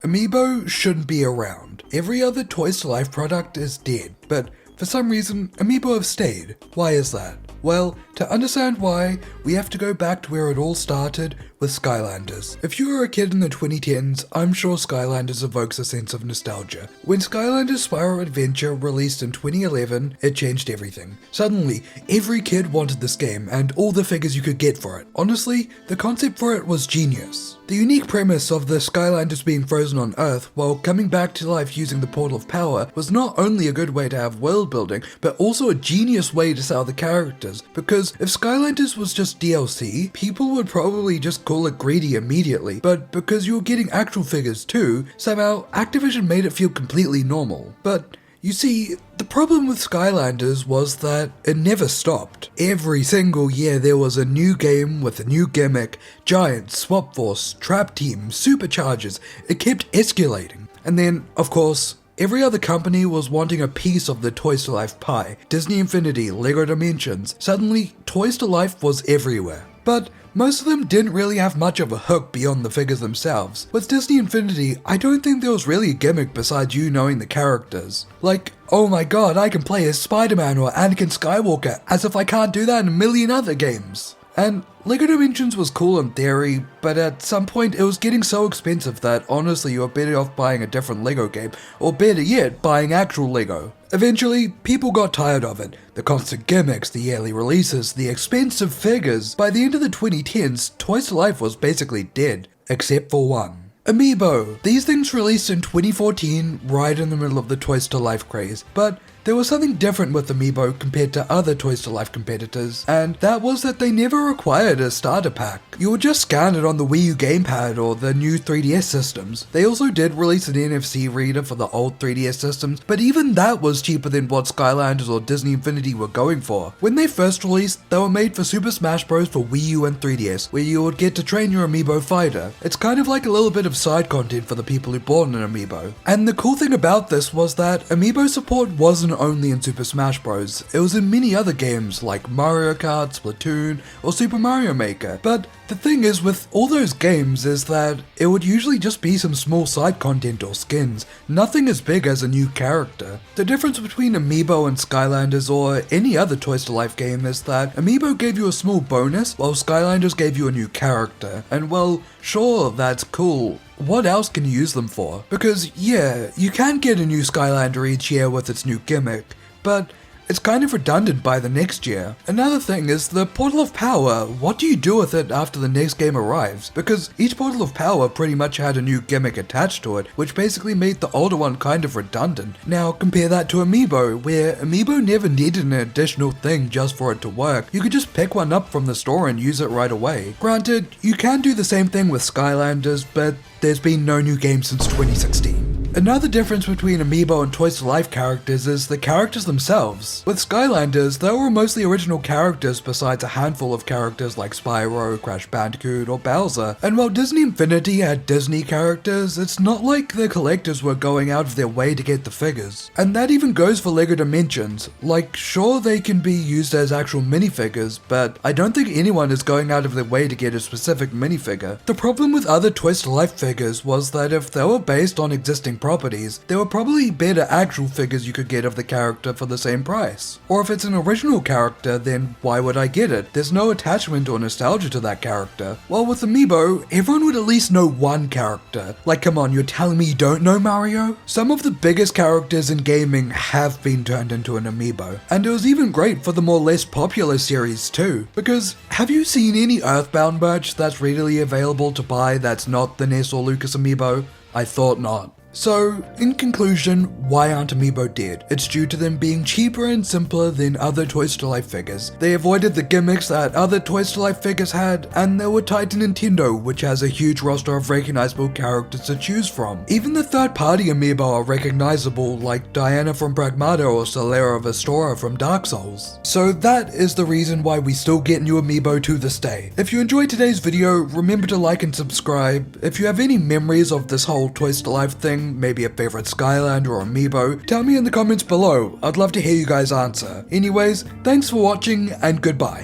Amiibo shouldn't be around. Every other Toys to Life product is dead, but for some reason, Amiibo have stayed. Why is that? Well, to understand why, we have to go back to where it all started with Skylanders. If you were a kid in the 2010s, I'm sure Skylanders evokes a sense of nostalgia. When Skylanders Spyro Adventure released in 2011, it changed everything. Suddenly, every kid wanted this game and all the figures you could get for it. Honestly, the concept for it was genius. The unique premise of the Skylanders being frozen on Earth while coming back to life using the Portal of Power was not only a good way to have world building, but also a genius way to sell the characters, because if Skylanders was just DLC, people would probably just call it greedy immediately, but because you were getting actual figures too, somehow Activision made it feel completely normal. But you see, the problem with Skylanders was that it never stopped. Every single year there was a new game with a new gimmick, giants, swap force, trap team, superchargers. It kept escalating. And then, of course, every other company was wanting a piece of the Toys to Life pie. Disney Infinity, LEGO Dimensions. Suddenly, Toys to Life was everywhere. But most of them didn't really have much of a hook beyond the figures themselves. With Disney Infinity, I don't think there was really a gimmick besides you knowing the characters. Like, oh my god, I can play as Spider-Man or Anakin Skywalker, as if I can't do that in a million other games. And LEGO Dimensions was cool in theory, but at some point it was getting so expensive that honestly you were better off buying a different LEGO game, or better yet, buying actual LEGO. Eventually, people got tired of it. The constant gimmicks, the yearly releases, the expensive figures. By the end of the 2010s, Toys to Life was basically dead, except for one. Amiibo. These things released in 2014, right in the middle of the Toys to Life craze, but there was something different with Amiibo compared to other Toys to Life competitors, and that was that they never required a starter pack. You would just scan it on the Wii U gamepad or the new 3DS systems. They also did release an NFC reader for the old 3DS systems, but even that was cheaper than what Skylanders or Disney Infinity were going for. When they first released, they were made for Super Smash Bros. For Wii U and 3DS, where you would get to train your Amiibo fighter. It's kind of like a little bit of side content for the people who bought an Amiibo. And the cool thing about this was that Amiibo support wasn't only in Super Smash Bros. It was in many other games like Mario Kart, Splatoon, or Super Mario Maker. But the thing is with all those games is that it would usually just be some small side content or skins, nothing as big as a new character. The difference between Amiibo and Skylanders or any other Toys to Life game is that Amiibo gave you a small bonus while Skylanders gave you a new character. And well, sure, that's cool. What else can you use them for? Because yeah, you can get a new Skylander each year with its new gimmick, but it's kind of redundant by the next year. Another thing is the Portal of Power. What do you do with it after the next game arrives? Because each Portal of Power pretty much had a new gimmick attached to it, which basically made the older one kind of redundant. Now compare that to Amiibo, where Amiibo never needed an additional thing just for it to work. You could just pick one up from the store and use it right away. Granted, you can do the same thing with Skylanders, but there's been no new game since 2016. Another difference between Amiibo and Toys to Life characters is the characters themselves. With Skylanders, there were mostly original characters besides a handful of characters like Spyro, Crash Bandicoot, or Bowser. And while Disney Infinity had Disney characters, it's not like the collectors were going out of their way to get the figures. And that even goes for LEGO Dimensions. Like, sure they can be used as actual minifigures, but I don't think anyone is going out of their way to get a specific minifigure. The problem with other Toys to Life figures was that if they were based on existing properties, there were probably better actual figures you could get of the character for the same price. Or if it's an original character, then why would I get it? There's no attachment or nostalgia to that character. While with Amiibo, everyone would at least know one character. Like, come on, you're telling me you don't know Mario? Some of the biggest characters in gaming have been turned into an Amiibo. And it was even great for the more less popular series too. Because have you seen any Earthbound merch that's readily available to buy that's not the NES or Lucas Amiibo? I thought not. So, in conclusion, why aren't Amiibo dead? It's due to them being cheaper and simpler than other Toys to Life figures. They avoided the gimmicks that other Toys to Life figures had, and they were tied to Nintendo, which has a huge roster of recognizable characters to choose from. Even the third-party Amiibo are recognizable, like Diana from Pragmata or Solera Vestora from Dark Souls. So that is the reason why we still get new Amiibo to this day. If you enjoyed today's video, remember to like and subscribe. If you have any memories of this whole Toys to Life thing, maybe a favorite Skylander or Amiibo, tell me in the comments below. I'd love to hear you guys answer. Anyways, thanks for watching and goodbye.